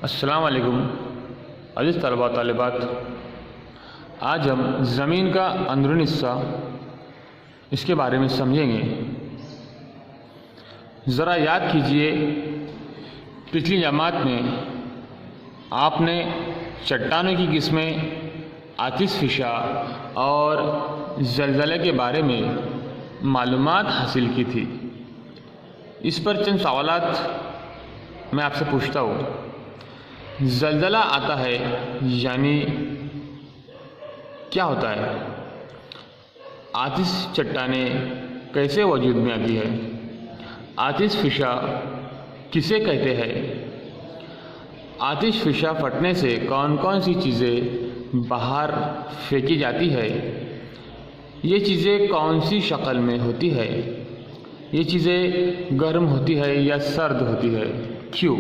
अस्सलाम वालेकुम अज़ीज़ तलबा तालिबात। आज हम ज़मीन का अंदरूनी हिस्सा इसके बारे में समझेंगे। ज़रा याद कीजिए, पिछली जमात में आपने चट्टानों की किस्में, आतिशफ़िशा और ज़लज़ले के बारे में मालूमात हासिल की थी। इस पर चंद सवालात मैं आपसे पूछता हूँ। ज़लज़ला आता है यानी क्या होता है? आतिश चट्टानें कैसे वजूद में आती है? आतिशफ़िशा किसे कहते हैं? आतिशफ़िशा फटने से कौन कौन सी चीज़ें बाहर फेंकी जाती है? ये चीज़ें कौन सी शक्ल में होती है? ये चीज़ें गर्म होती है या सर्द होती है? क्यों?